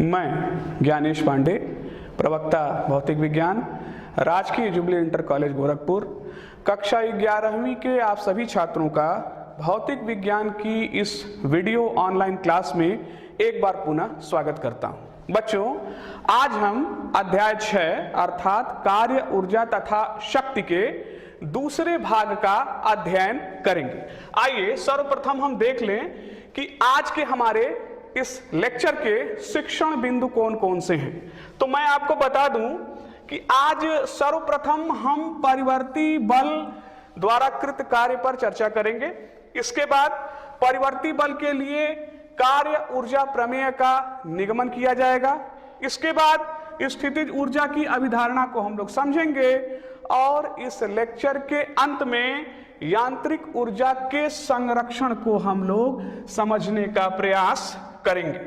मैं ज्ञानेश पांडे, प्रवक्ता भौतिक विज्ञान, राजकीय जुबली इंटर कॉलेज गोरखपुर, कक्षा 11वीं के आप सभी छात्रों का भौतिक विज्ञान की इस वीडियो ऑनलाइन क्लास में एक बार पुनः स्वागत करता हूं। बच्चों, आज हम अध्याय 6 अर्थात कार्य, ऊर्जा तथा शक्ति के दूसरे भाग का अध्ययन करेंगे। आइए सर्वप्रथम हम देख लें कि आज के हमारे इस लेक्चर के शिक्षण बिंदु कौन कौन से हैं। तो मैं आपको बता दूं कि आज सर्वप्रथम हम परिवर्ती बल द्वारा कृत कार्य पर चर्चा करेंगे। इसके बाद परिवर्ती बल के लिए कार्य ऊर्जा प्रमेय का निगमन किया जाएगा। इसके बाद स्थितिज ऊर्जा की अभिधारणा को हम लोग समझेंगे और इस लेक्चर के अंत में यांत्रिक ऊर्जा के संरक्षण को हम लोग समझने का प्रयास करेंगे।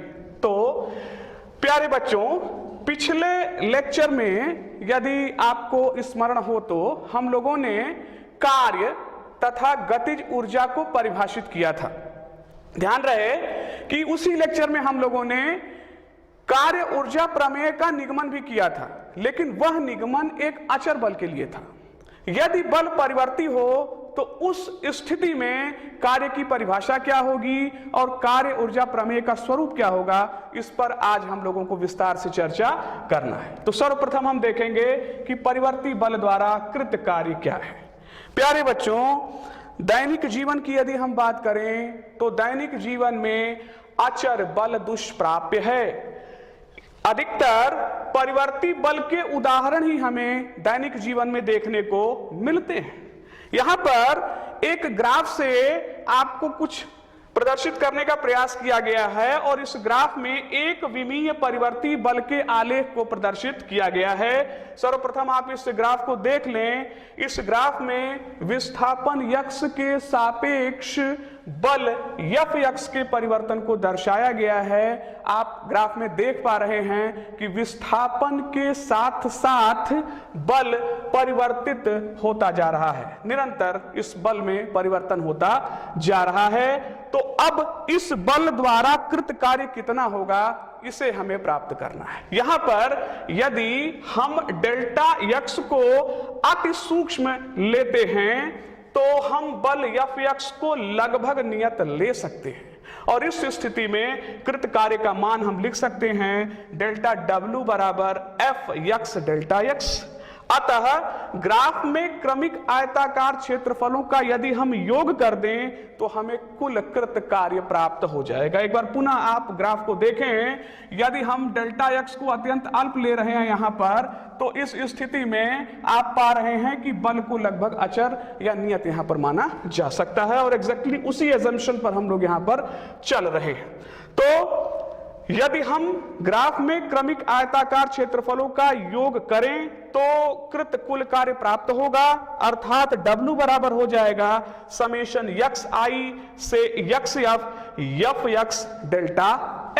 तो प्यारे बच्चों, पिछले लेक्चर में यदि आपको स्मरण हो तो हम लोगों ने कार्य तथा गतिज ऊर्जा को परिभाषित किया था। ध्यान रहे कि उसी लेक्चर में हम लोगों ने कार्य ऊर्जा प्रमेय का निगमन भी किया था, लेकिन वह निगमन एक अचर बल के लिए था। यदि बल परिवर्ती हो तो उस स्थिति में कार्य की परिभाषा क्या होगी और कार्य ऊर्जा प्रमेय का स्वरूप क्या होगा, इस पर आज हम लोगों को विस्तार से चर्चा करना है। तो सर्वप्रथम हम देखेंगे कि परिवर्ती बल द्वारा कृत कार्य क्या है। प्यारे बच्चों, दैनिक जीवन की यदि हम बात करें तो दैनिक जीवन में अचर बल दुष्प्राप्य है। अधिकतर परिवर्ती बल के उदाहरण ही हमें दैनिक जीवन में देखने को मिलते हैं। यहां पर एक ग्राफ से आपको कुछ प्रदर्शित करने का प्रयास किया गया है और इस ग्राफ में एक विमीय परिवर्ती बल के आलेख को प्रदर्शित किया गया है। सर्वप्रथम आप इस ग्राफ को देख लें। इस ग्राफ में विस्थापन यक्ष के सापेक्ष बल एफ यक्ष के परिवर्तन को दर्शाया गया है। आप ग्राफ में देख पा रहे हैं कि विस्थापन के साथ साथ बल परिवर्तित होता जा रहा है, निरंतर इस बल में परिवर्तन होता जा रहा है। तो अब इस बल द्वारा कृत कार्य कितना होगा, इसे हमें प्राप्त करना है। यहां पर यदि हम डेल्टा यक्स को अति सूक्ष्म लेते हैं तो हम बल एफ यक्स को लगभग नियत ले सकते हैं और इस स्थिति में कृत कार्य का मान हम लिख सकते हैं डेल्टा डब्ल्यू बराबर एफ यक्स डेल्टा यक्स। अतः ग्राफ में क्रमिक आयताकार क्षेत्रफलों का यदि हम योग कर दें तो हमें कुल कृत कार्य प्राप्त हो जाएगा। एक बार पुनः आप ग्राफ को देखें। यदि हम डेल्टा एक्स को अत्यंत अल्प ले रहे हैं यहां पर, तो इस स्थिति में आप पा रहे हैं कि बल को लगभग अचर या नियत यहां पर माना जा सकता है और एग्जैक्टली उसी एजम्पशन पर हम लोग यहां पर चल रहे हैं। तो यदि हम ग्राफ में क्रमिक आयताकार क्षेत्रफलों का योग करें तो कृत कुल कार्य प्राप्त होगा, अर्थात W बराबर हो जाएगा समेशन यक्स आई से यक्स एफ यक्स डेल्टा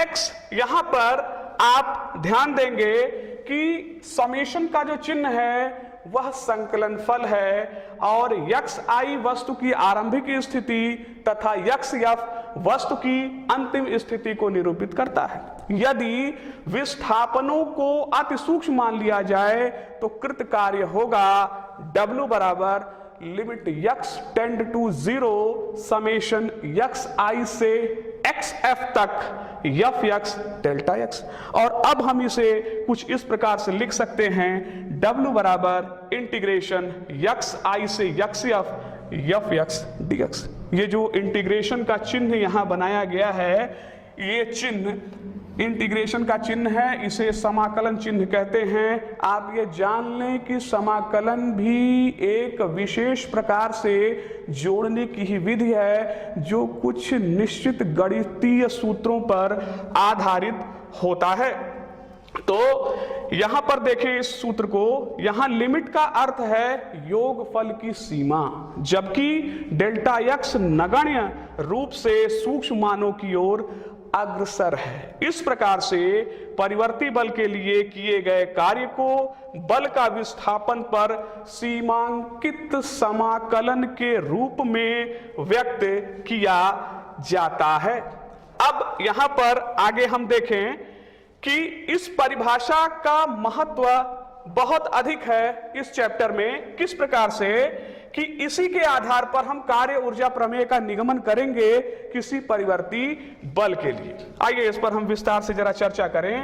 एक्स। यहां पर आप ध्यान देंगे कि समेशन का जो चिन्ह है वह संकलन फल है और यक्स आई वस्तु की आरंभिक स्थिति तथा यक्स एफ वस्तु की अंतिम स्थिति को निरूपित करता है। यदि विस्थापनों को अति सूक्ष्म मान लिया जाए तो कृत कार्य होगा W बराबर लिमिट यक्स टेंड टू 0 समेशन यक्स आई से एक्स एफ तक एफ यक्स डेल्टा एक्स। और अब हम इसे कुछ इस प्रकार से लिख सकते हैं W बराबर इंटीग्रेशन यक्स आई से यक्स एफ यक्स डीएक्स। ये जो इंटीग्रेशन का चिन्ह यहां बनाया गया है, ये चिन्ह इंटीग्रेशन का चिन्ह है, इसे समाकलन चिन्ह कहते हैं। आप ये जान लें कि समाकलन भी एक विशेष प्रकार से जोड़ने की ही विधि है जो कुछ निश्चित गणितीय सूत्रों पर आधारित होता है। तो यहां पर देखें इस सूत्र को, यहां लिमिट का अर्थ है योगफल की सीमा, जबकि डेल्टा यक्स नगण्य रूप से सूक्ष्म मानों की ओर अग्रसर है। इस प्रकार से परिवर्ती बल के लिए किए गए कार्य को बल का विस्थापन पर सीमांकित समाकलन के रूप में व्यक्त किया जाता है। अब यहां पर आगे हम देखें कि इस परिभाषा का महत्व बहुत अधिक है इस चैप्टर में। किस प्रकार से कि इसी के आधार पर हम कार्य ऊर्जा प्रमेय का निगमन करेंगे किसी परिवर्ती बल के लिए। आइए इस पर हम विस्तार से जरा चर्चा करें।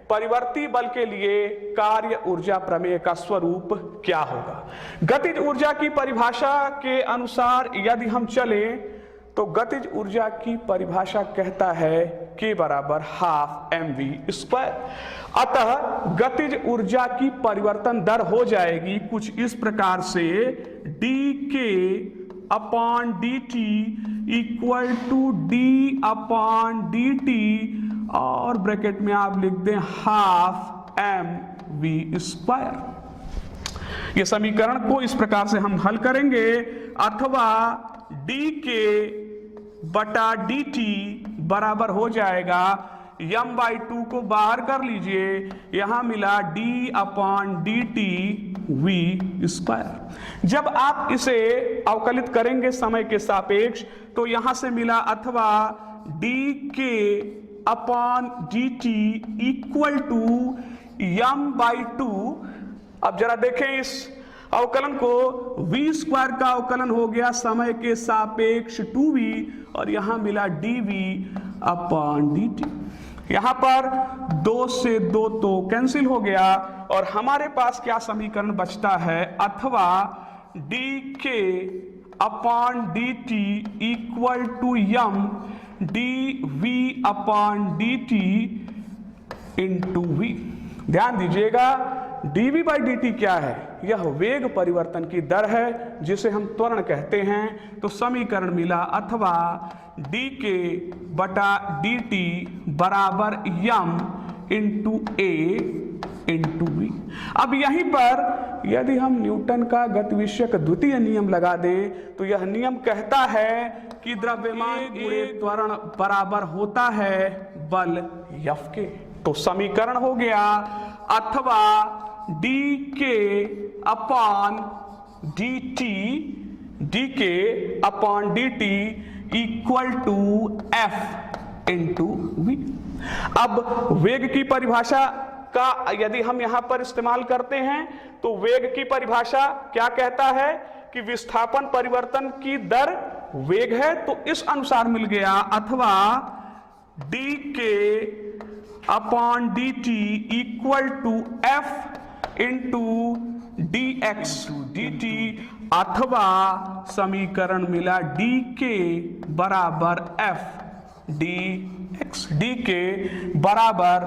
परिवर्ती बल के लिए कार्य ऊर्जा प्रमेय का स्वरूप क्या होगा। गतिज ऊर्जा की परिभाषा के अनुसार यदि हम चलें तो गतिज ऊर्जा की परिभाषा कहता है K बराबर हाफ mv²। अतः गतिज ऊर्जा की परिवर्तन दर हो जाएगी कुछ इस प्रकार से dk upon dt equal to d upon dt और ब्रैकेट में आप लिख दें हाफ mv²। ये समीकरण को इस प्रकार से हम हल करेंगे, अथवा dk बटा dt बराबर हो जाएगा m/2 को बाहर कर लीजिए, यहां मिला d अपॉन dt v²। जब आप इसे अवकलित करेंगे समय के सापेक्ष तो यहां से मिला अथवा dk upon dt equal to m/2। अब जरा देखें इस अवकलन को, v² का अवकलन हो गया समय के सापेक्ष 2v और यहां मिला dv अपॉन dt। यहां पर 2 से 2 तो कैंसिल हो गया और हमारे पास क्या समीकरण बचता है, अथवा dk upon dt equal to m dv upon dt into v। ध्यान दीजिएगा dv बाई dt क्या है, यह वेग परिवर्तन की दर है जिसे हम त्वरण कहते हैं। तो समीकरण मिला अथवा dk बटा dt बराबर m into a into v। अब यहीं पर यदि हम न्यूटन का गतिविषयक द्वितीय नियम लगा दें तो यह नियम कहता है कि द्रव्यमान गुणे त्वरण बराबर होता है बल F के। तो समीकरण हो गया अथवा dk upon dt equal to f into v। अब वेग की परिभाषा का यदि हम यहां पर इस्तेमाल करते हैं तो वेग की परिभाषा क्या कहता है कि विस्थापन परिवर्तन की दर वेग है, तो इस अनुसार मिल गया अथवा dk upon dt equal to f into dx dt, अथवा समीकरण मिला dk बराबर f dx, dk बराबर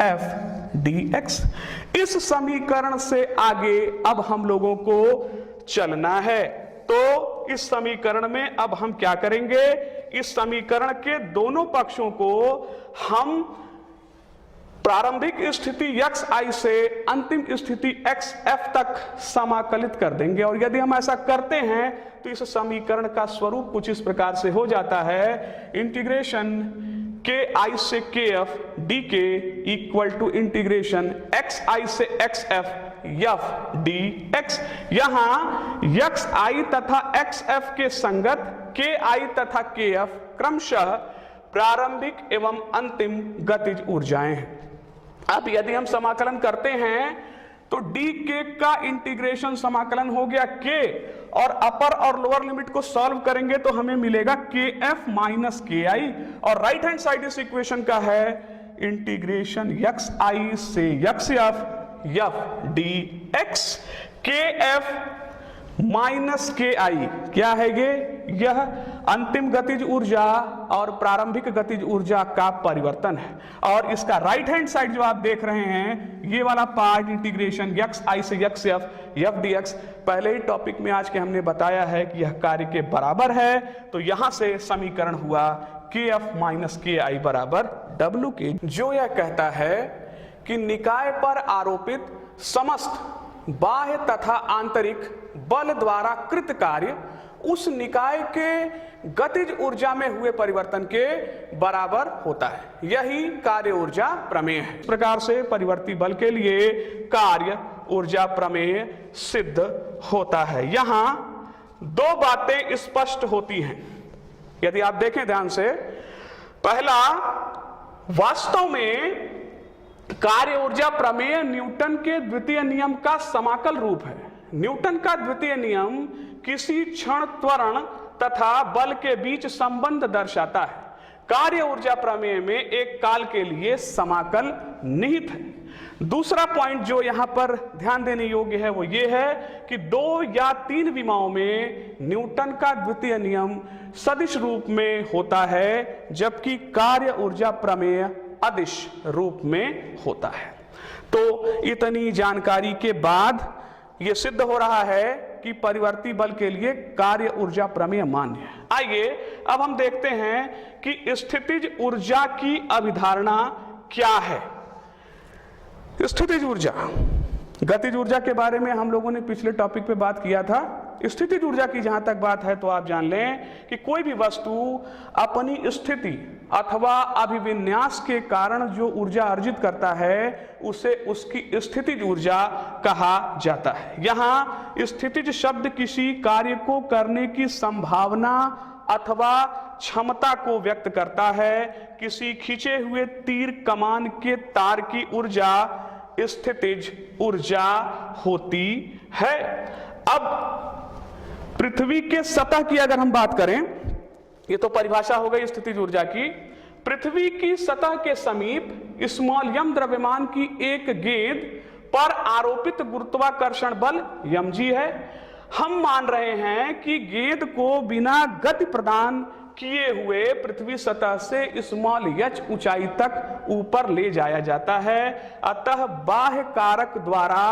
f dx। इस समीकरण से आगे अब हम लोगों को चलना है। तो इस समीकरण में अब हम क्या करेंगे, इस समीकरण के दोनों पक्षों को हम प्रारंभिक स्थिति xi से अंतिम स्थिति xf तक समाकलित कर देंगे। और यदि हम ऐसा करते हैं तो इस समीकरण का स्वरूप कुछ इस प्रकार से हो जाता है, इंटीग्रेशन ki से kf dk equal to integration xi से xf f dx। यहां xi तथा xf के संगत ki तथा kf क्रमशः प्रारंभिक एवं अंतिम गतिज ऊर्जाएं हैं। अब यदि हम समाकलन करते हैं तो dk का इंटीग्रेशन समाकलन हो गया k, और अपर और लोअर लिमिट को सॉल्व करेंगे तो हमें मिलेगा kf माइनस ki, और राइट हैंड साइड इस इक्वेशन का है इंटीग्रेशन xi से xf f dx। kf minus ki क्या है यह अंतिम गतिज ऊर्जा और प्रारंभिक गतिज ऊर्जा का परिवर्तन है। और इसका राइट हैंड साइड जो आप देख रहे हैं ये वाला पार्ट इंटीग्रेशन xi से xf f dx, पहले ही टॉपिक में आज के हमने बताया है कि यह कार्य के बराबर है। तो यहां से समीकरण हुआ kf माइनस ki बराबर w के, जो यह कहता है कि निकाय पर आरोपित समस्त बाह्य तथा आंतरिक बल द्वारा कृत कार्य उस निकाय के गतिज ऊर्जा में हुए परिवर्तन के बराबर होता है। यही कार्य ऊर्जा प्रमेय है। इस प्रकार से परिवर्ती बल के लिए कार्य ऊर्जा प्रमेय सिद्ध होता है। यहां दो बातें स्पष्ट होती हैं यदि आप देखें ध्यान से। पहला, वास्तव में कार्य ऊर्जा प्रमेय न्यूटन के द्वितीय नियम का समाकल रूप है। न्यूटन का द्वितीय नियम किसी क्षण त्वरण तथा बल के बीच संबंध दर्शाता है। कार्य ऊर्जा प्रमेय में एक काल के लिए समाकल निहित है। दूसरा पॉइंट जो यहां पर ध्यान देने योग्य है वो ये है कि 2 या 3 विमाओं में न्यूटन का द्वितीय नियम सदिश रूप में होता है, जबकि कार्य ऊर्जा प्रमेय अदिश रूप में होता है। तो इतनी जानकारी के बाद यह सिद्ध हो रहा है कि परिवर्ती बल के लिए कार्य ऊर्जा प्रमेय मान्य है। आइए अब हम देखते हैं कि स्थितिज ऊर्जा की अभिधारणा क्या है। स्थितिज ऊर्जा, गतिज ऊर्जा के बारे में हम लोगों ने पिछले टॉपिक पे बात किया था। स्थितिज ऊर्जा की जहां तक बात है तो आप जान लें कि कोई भी वस्तु अपनी स्थिति अथवा अभिविन्यास के कारण जो ऊर्जा अर्जित करता है उसे उसकी स्थितिज ऊर्जा कहा जाता है। यहां स्थितिज शब्द किसी कार्य को करने की संभावना अथवा क्षमता को व्यक्त करता है। किसी खींचे हुए तीर कमान के तार की ऊर्जा स्थितिज ऊर्जा होती है। अब पृथ्वी के सतह की अगर हम बात करें, ये तो परिभाषा हो गई स्थितिज ऊर्जा की। पृथ्वी की सतह के समीप स्मॉल यम द्रव्यमान की एक गेंद पर आरोपित गुरुत्वाकर्षण बल mg है। हम मान रहे हैं कि गेंद को बिना गति प्रदान किए हुए पृथ्वी सतह से स्मॉल h ऊंचाई तक ऊपर ले जाया जाता है। अतः बाह्य कारक द्वारा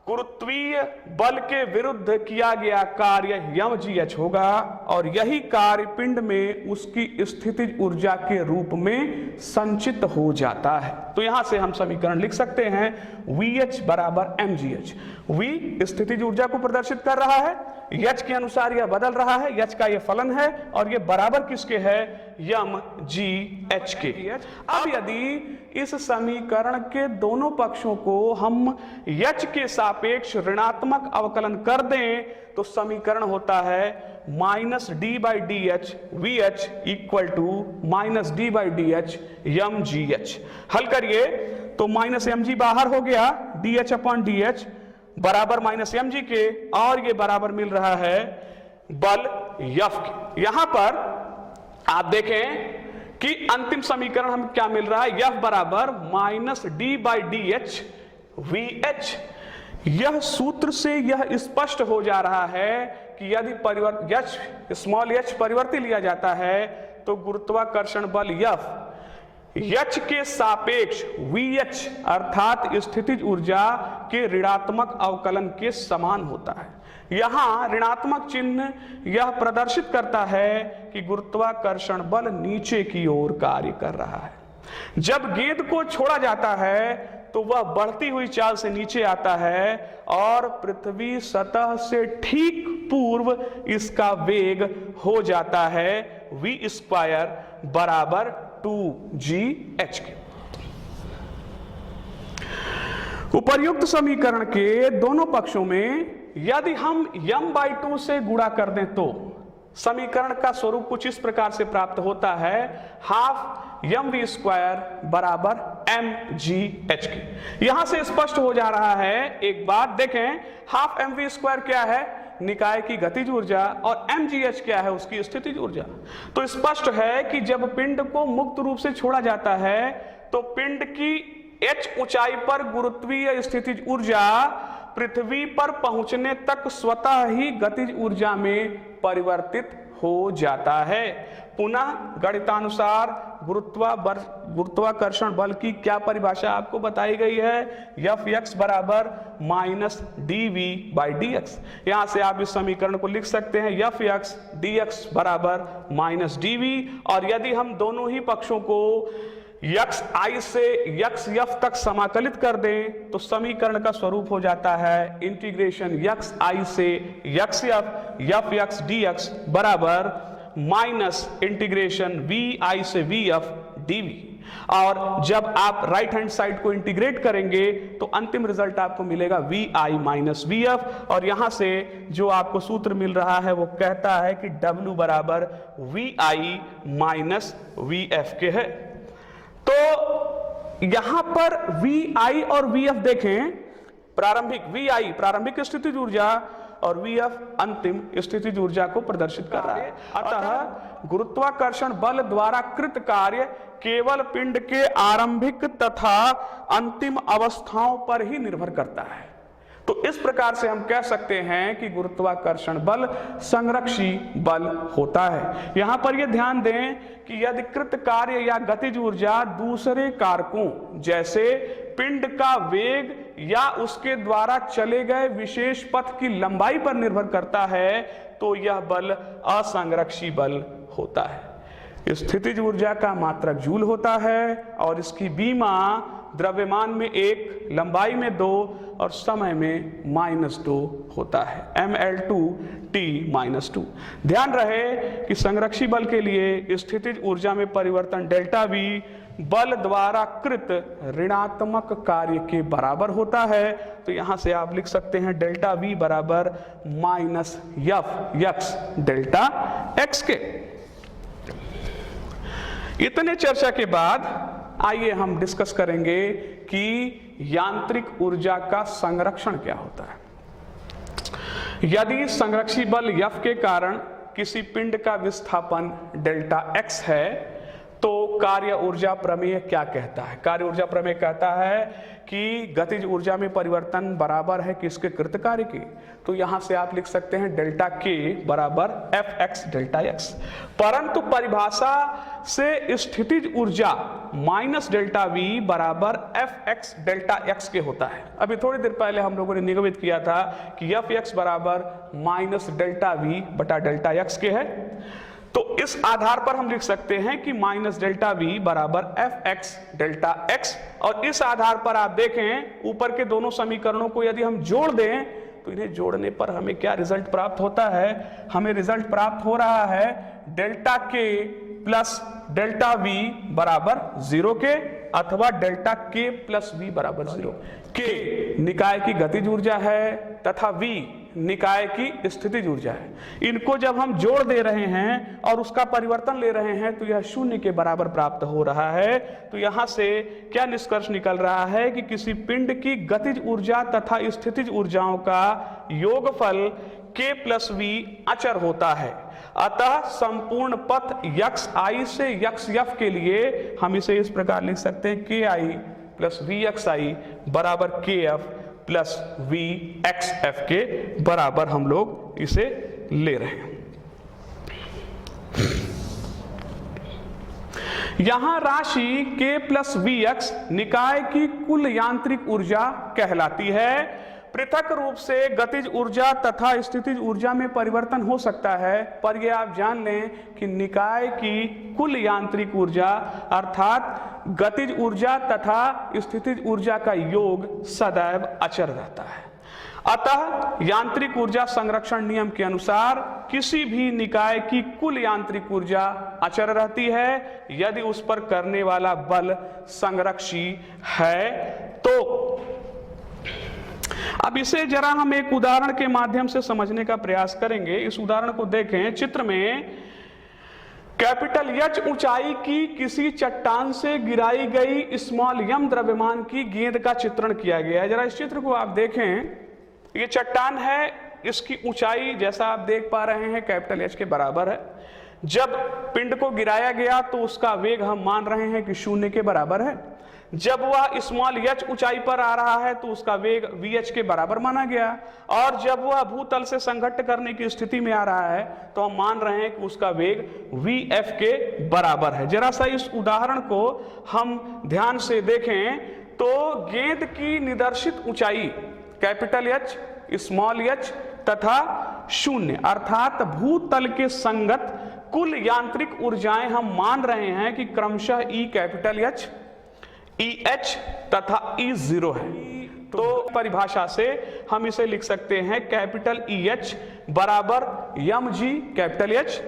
गुरुत्वीय बल के विरुद्ध किया गया कार्य mgh होगा और यही कार्य पिंड में उसकी स्थितिज ऊर्जा के रूप में संचित हो जाता है। तो यहां से हम समीकरण लिख सकते हैं VH बराबर mgh। V स्थितिज ऊर्जा को प्रदर्शित कर रहा है, H के अनुसार यह बदल रहा है, H का यह फलन है और यह बराबर किसके है, mgh के। अब यदि इस समीकरण के दोनों पक्षों को हम H के सापेक्ष ऋणात्मक अवकलन कर दें तो समीकरण होता है -d/dh VH equal to -d/dh mgh। हल करिए तो -mg बाहर हो गया, dh/dh बराबर -mg के और ये बराबर मिल रहा है बल F के। यहां पर आप देखें कि अंतिम समीकरण हमें क्या मिल रहा है, F बराबर -d/dh VH। यह सूत्र से यह स्पष्ट हो जा रहा है कि यदि स्मॉल h परिवर्ती लिया जाता है तो गुरुत्वाकर्षण बल F H के सापेक्ष VH अर्थात स्थितिज ऊर्जा के ऋणात्मक अवकलन के समान होता है। यहां ऋणात्मक चिन्ह यह प्रदर्शित करता है कि गुरुत्वाकर्षण बल नीचे की ओर कार्य कर रहा है। जब गेंद को छोड़ा जाता है तो वह बढ़ती हुई चाल से नीचे आता है और पृथ्वी सतह से ठीक पूर्व इसका वेग हो जाता है v² बराबर 2gh के। उपर्युक्त समीकरण के दोनों पक्षों में यदि हम m/2 से गुणा कर दें तो समीकरण का स्वरूप कुछ इस प्रकार से प्राप्त होता है, हाफ mv² बराबर mgh के। यहां से स्पष्ट हो जा रहा है, एक बात देखें, हाफ mv² क्या है, निकाय की गतिज ऊर्जा और mgh क्या है, उसकी स्थितिज ऊर्जा। तो स्पष्ट है कि जब पिंड को मुक्त रूप से छोड़ा जाता है तो पिंड की h ऊंचाई पर गुरुत्वीय स्थितिज ऊर्जा पृथ्वी पर पहुंचने तक स्वतः ही गतिज ऊर्जा में परिवर्तित हो जाता है। पुनः गणितानुसार गुरुत्वाकर्षण बल की क्या परिभाषा आपको बताई गई है, Fx बराबर -dv/dx। यहां से आप इस समीकरण को लिख सकते हैं Fx dx बराबर -dv। और यदि हम दोनों ही पक्षों को xi से xf तक समाकलित कर दें तो समीकरण का स्वरूप हो जाता है इंटीग्रेशन xi से xf fx dx बराबर माइनस इंटीग्रेशन vi से vf dv। और जब आप राइट हैंड साइड को इंटीग्रेट करेंगे तो अंतिम रिजल्ट आपको मिलेगा vi माइनस vf। और यहां से जो आपको सूत्र मिल रहा है वो कहता है कि w बराबर vi माइनस vf के है। तो यहां पर VI और VF देखें, प्रारंभिक VI प्रारंभिक स्थितिज ऊर्जा और VF अंतिम स्थितिज ऊर्जा को प्रदर्शित कर रहा है। अतः गुरुत्वाकर्षण बल द्वारा कृत कार्य केवल पिंड के आरंभिक तथा अंतिम अवस्थाओं पर ही निर्भर करता है। तो इस प्रकार से हम कह सकते हैं कि गुरुत्वाकर्षण बल संरक्षी बल होता है। यहां पर यह ध्यान दें कि यदि कृत कार्य या गतिज ऊर्जा दूसरे कारकों जैसे पिंड का वेग या उसके द्वारा चले गए विशेष पथ की लंबाई पर निर्भर करता है तो यह बल असंरक्षी बल होता है। स्थितिज ऊर्जा का मात्रक जूल होता है और इसकी बीमा द्रव्यमान में 1, लंबाई में 2 और समय में -2 होता है, mL2T-2। ध्यान रहे कि संरक्षी बल के लिए स्थितिज ऊर्जा में परिवर्तन डेल्टा V बल द्वारा कृत ऋणात्मक कार्य के बराबर होता है। तो यहां से आप लिख सकते हैं डेल्टा V बराबर -F(x) डेल्टा x के। इतने चर्चा के बाद आइए हम डिस्कस करेंगे कि यांत्रिक ऊर्जा का संरक्षण क्या होता है। यदि संरक्षी बल F के कारण किसी पिंड का विस्थापन डेल्टा x है तो कार्य ऊर्जा प्रमेय क्या कहता है? कार्य ऊर्जा प्रमेय कहता है कि गतिज ऊर्जा में परिवर्तन बराबर है किसके? कृत कार्य के। तो यहां से आप लिख सकते हैं डेल्टा K बराबर Fx डेल्टा x। परंतु परिभाषा से स्थितिज ऊर्जा माइनस डेल्टा V बराबर Fx डेल्टा x के होता है। अभी थोड़ी देर पहले हम लोगों ने निगमित किया था कि Fx बराबर माइनस डेल्टा V बटा डेल्टा x के है। तो इस आधार पर हम लिख सकते हैं कि माइनस डेल्टा V बराबर Fx डेल्टा x, और इस आधार पर आप देखें ऊपर के दोनों समीकरणों को यदि हम जोड़ दें तो इन्हें जोड़ने पर हमें क्या रिजल्ट प्राप्त होता है? हमें रिजल्ट प्राप्त हो रहा है delta K plus delta V बराबर 0 के अथवा डेल्टा K प्लस V बराबर 0। K निकाय की गतिज ऊर्जा है तथा V निकाय की स्थितिज ऊर्जा है। इनको जब हम जोड़ दे रहे हैं और उसका परिवर्तन ले रहे हैं तो यह 0 के बराबर प्राप्त हो रहा है। तो यहां से क्या निष्कर्ष निकल रहा है कि किसी पिंड की गतिज ऊर्जा तथा स्थितिज ऊर्जाओं का योगफल K प्लस V अचर होता है। अतः संपूर्ण पथ xi से xf के लिए हम इसे इस प्रकार लिख सकते हैं ki प्लस vxi बराबर kf प्लस vxf के बराबर हम लोग इसे ले रहे हैं। यहां राशि k प्लस vx निकाय की कुल यांत्रिक ऊर्जा कहलाती है। पृथक रूप से गतिज ऊर्जा तथा स्थितिज ऊर्जा में परिवर्तन हो सकता है, पर यह आप जान लें कि निकाय की कुल यांत्रिक ऊर्जा अर्थात गतिज ऊर्जा तथा स्थितिज ऊर्जा का योग सदैव अचर रहता है। अतः यांत्रिक ऊर्जा संरक्षण नियम के अनुसार किसी भी निकाय की कुल यांत्रिक ऊर्जा अचर रहती है यदि उस पर करने वाला बल संरक्षी है तो। अब इसे जरा हम एक उदाहरण के माध्यम से समझने का प्रयास करेंगे। इस उदाहरण को देखें। चित्र में कैपिटल H ऊंचाई की किसी चट्टान से गिराई गई स्मॉल m द्रव्यमान की गेंद का चित्रण किया गया है। जरा इस चित्र को आप देखें। ये चट्टान है, इसकी ऊंचाई जैसा आप देख पा रहे हैं कैपिटल H के बराबर है। जब पिंड को गिराया गया तो उसका वेग हम मान रहे हैं कि 0 के बराबर है। जब वह स्मॉल h ऊंचाई पर आ रहा है तो उसका वेग vh के बराबर माना गया, और जब वह भूतल से संघट्ट करने की स्थिति में आ रहा है तो हम मान रहे हैं कि उसका वेग vf के बराबर है। जरा सा इस उदाहरण को हम ध्यान से देखें तो गेंद की निदर्शित ऊंचाई कैपिटल H, स्मॉल h तथा 0 अर्थात भूतल के संगत कुल यांत्रिक ऊर्जाएं हम मान रहे हैं कि क्रमशः E कैपिटल H, EH तथा E0 है। तो परिभाषा से हम इसे लिख सकते हैं कैपिटल EH बराबर mg capital H,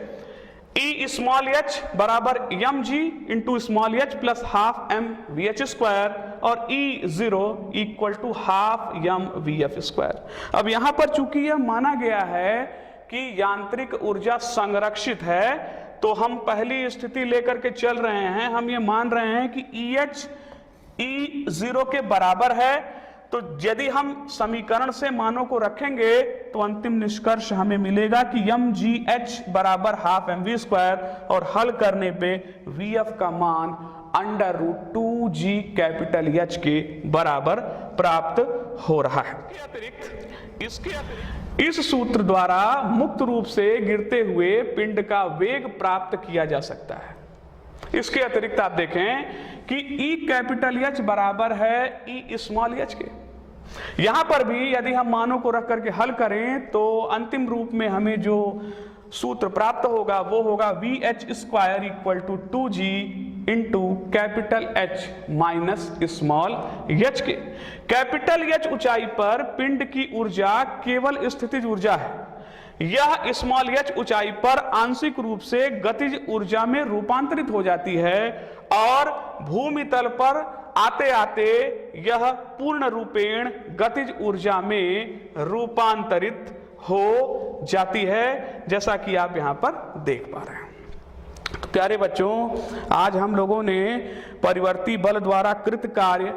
E small h बराबर mg into small h plus half m vh square और E0 equal to half m vf square. अब यहां पर चूंकि यह माना गया है कि यांत्रिक ऊर्जा संरक्षित है तो हम पहली स्थिति लेकर के चल रहे हैं। हम ये मान रहे हैं कि EH E 0 के बराबर है, तो यदि हम समीकरण से मानों को रखेंगे तो अंतिम निष्कर्ष हमें मिलेगा कि mgh बराबर हाफ mv² और हल करने पे vf का मान √2g कैपिटल H के बराबर प्राप्त हो रहा है। इसके अतिरिक्त इस सूत्र द्वारा मुक्त रूप से गिरते हुए पिंड का वेग प्राप्त किया जा सकता है। इसके अतिरिक्त आप देखें कि E कैपिटल H बराबर है E स्मॉल h के। यहां पर भी यदि हम मानों को रख करके हल करें तो अंतिम रूप में हमें जो सूत्र प्राप्त होगा वो होगा VH² = 2G into capital H minus small h के। कैपिटल H ऊंचाई पर पिंड की ऊर्जा केवल स्थितिज ऊर्जा है। यह स्मॉल h ऊंचाई पर आंशिक रूप से गतिज ऊर्जा में रूपांतरित हो जाती है और भूमि तल पर आते आते यह पूर्ण रूपेण गतिज ऊर्जा में रूपांतरित हो जाती है, जैसा कि आप यहां पर देख पा रहे हैं। तो प्यारे बच्चों, आज हम लोगों ने परिवर्ती बल द्वारा कृत कार्य,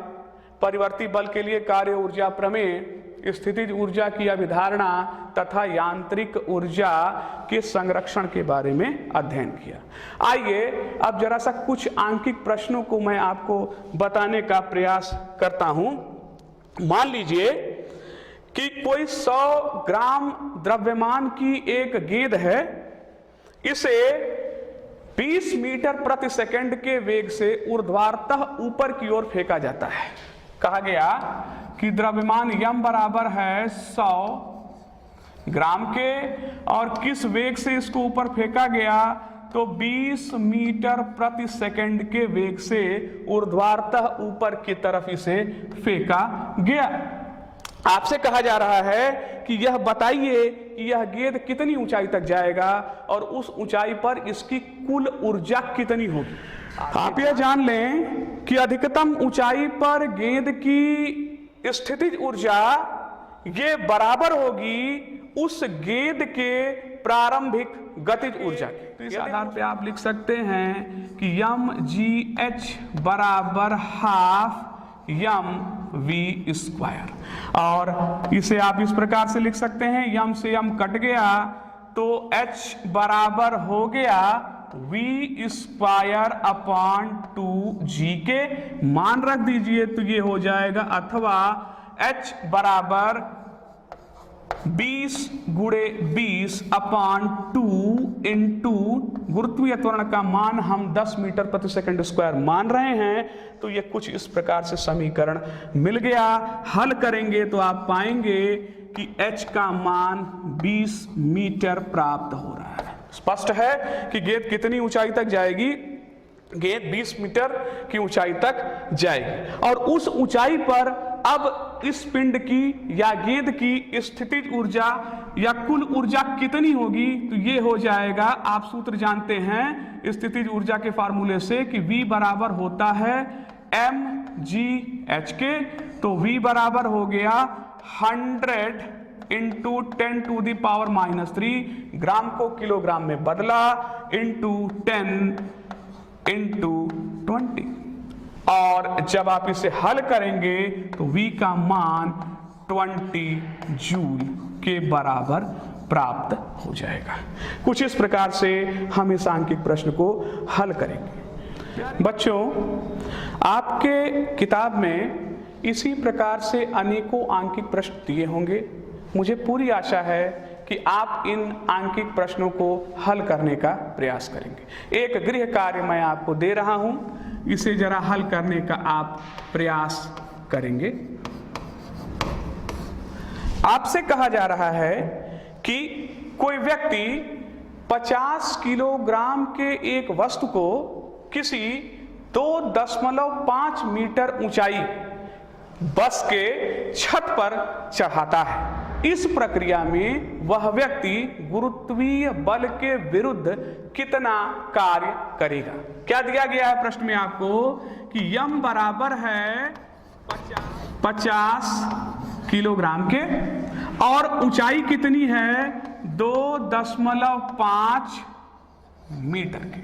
परिवर्ती बल के लिए कार्य ऊर्जा प्रमेय, स्थितिज ऊर्जा की अभिधारणा तथा यांत्रिक ऊर्जा के संरक्षण के बारे में अध्ययन किया। आइए अब जरा सा कुछ आंकिक प्रश्नों को मैं आपको बताने का प्रयास करता हूं। मान लीजिए कि कोई 100 ग्राम द्रव्यमान की एक गेंद है, इसे 20 मीटर प्रति सेकंड के वेग से ऊर्ध्वाधर ऊपर की ओर फेंका जाता है। कहा गया कि द्रव्यमान m बराबर है 100 ग्राम के और किस वेग से इसको ऊपर फेंका गया तो 20 मीटर प्रति सेकंड के वेग से ऊर्ध्वाधर ऊपर की तरफ इसे फेंका गया। आपसे कहा जा रहा है कि यह बताइए कि यह गेंद कितनी ऊंचाई तक जाएगा और उस ऊंचाई पर इसकी कुल ऊर्जा कितनी होगी। आप यह जान लें कि अधिकतम ऊंचाई पर गेंद की स्थितिज ऊर्जा ये बराबर होगी उस गेंद के प्रारंभिक गतिज ऊर्जा की। तो इस आधार पे आप लिख सकते हैं कि mgh बराबर हाफ mv², और इसे आप इस प्रकार से लिख सकते हैं, m से m कट गया तो h बराबर हो गया v²/2g के। मान रख दीजिए तो ये हो जाएगा, अथवा h बराबर 20 × 20/2 इंटू गुरुत्वीय त्वरण का मान हम 10 मीटर प्रति सेकंड स्क्वायर मान रहे हैं। तो ये कुछ इस प्रकार से समीकरण मिल गया। हल करेंगे तो आप पाएंगे कि h का मान 20 मीटर प्राप्त हो रहा है। स्पष्ट है कि गेंद कितनी ऊंचाई तक जाएगी, गेंद 20 मीटर की ऊंचाई तक जाएगी और उस ऊंचाई पर अब इस पिंड की या गेंद की स्थितिज ऊर्जा या कुल ऊर्जा कितनी होगी। तो ये हो जाएगा, आप सूत्र जानते हैं स्थितिज ऊर्जा के फार्मूले से कि V बराबर होता है mgh के। तो V बराबर हो गया 100 इंटू 10⁻³ ग्राम को किलोग्राम में बदला इंटू 10 इंटू 20, और जब आप इसे हल करेंगे तो V का मान 20 जूल के बराबर प्राप्त हो जाएगा। कुछ इस प्रकार से हम इस आंकिक प्रश्न को हल करेंगे। बच्चों, आपके किताब में इसी प्रकार से अनेकों आंकिक प्रश्न दिए होंगे। मुझे पूरी आशा है कि आप इन आंकिक प्रश्नों को हल करने का प्रयास करेंगे। एक गृह कार्य मैं आपको दे रहा हूं, इसे जरा हल करने का आप प्रयास करेंगे। आपसे कहा जा रहा है कि कोई व्यक्ति 50 किलोग्राम के एक वस्तु को किसी 2.5 मीटर ऊंचाई बस के छत पर चढ़ाता है। इस प्रक्रिया में वह व्यक्ति गुरुत्वीय बल के विरुद्ध कितना कार्य करेगा। क्या दिया गया है प्रश्न में आपको कि m बराबर है 50 किलोग्राम के और ऊंचाई कितनी है 2.5 मीटर की।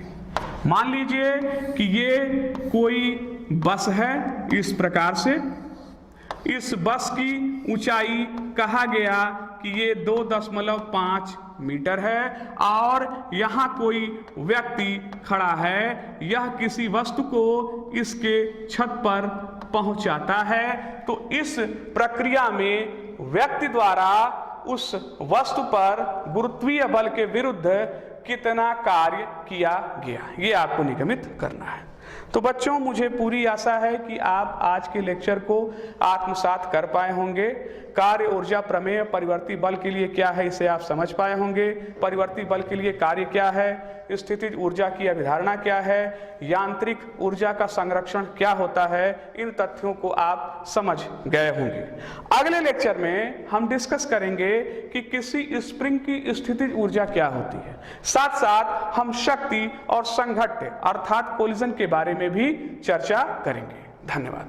मान लीजिए कि ये कोई बस है इस प्रकार से। इस बस की ऊंचाई कहा गया कि ये 2.5 मीटर है और यहाँ कोई व्यक्ति खड़ा है। यह किसी वस्तु को इसके छत पर पहुंचाता है। तो इस प्रक्रिया में व्यक्ति द्वारा उस वस्तु पर गुरुत्वीय बल के विरुद्ध कितना कार्य किया गया, ये आपको निगमित करना है। तो बच्चों, मुझे पूरी आशा है कि आप आज के लेक्चर को आत्मसात कर पाए होंगे। कार्य ऊर्जा प्रमेय परिवर्ती बल के लिए क्या है, इसे आप समझ पाए होंगे। परिवर्ती बल के लिए कार्य क्या है, स्थितिज ऊर्जा की अवधारणा क्या है, यांत्रिक ऊर्जा का संरक्षण क्या होता है, इन तथ्यों को आप समझ गए होंगे। अगले लेक्चर में हम डिस्कस करेंगे कि किसी स्प्रिंग की स्थितिज ऊर्जा क्या होती है। साथ साथ हम शक्ति और संघट्ट अर्थात कोलिजन के बारे में भी चर्चा करेंगे। धन्यवाद।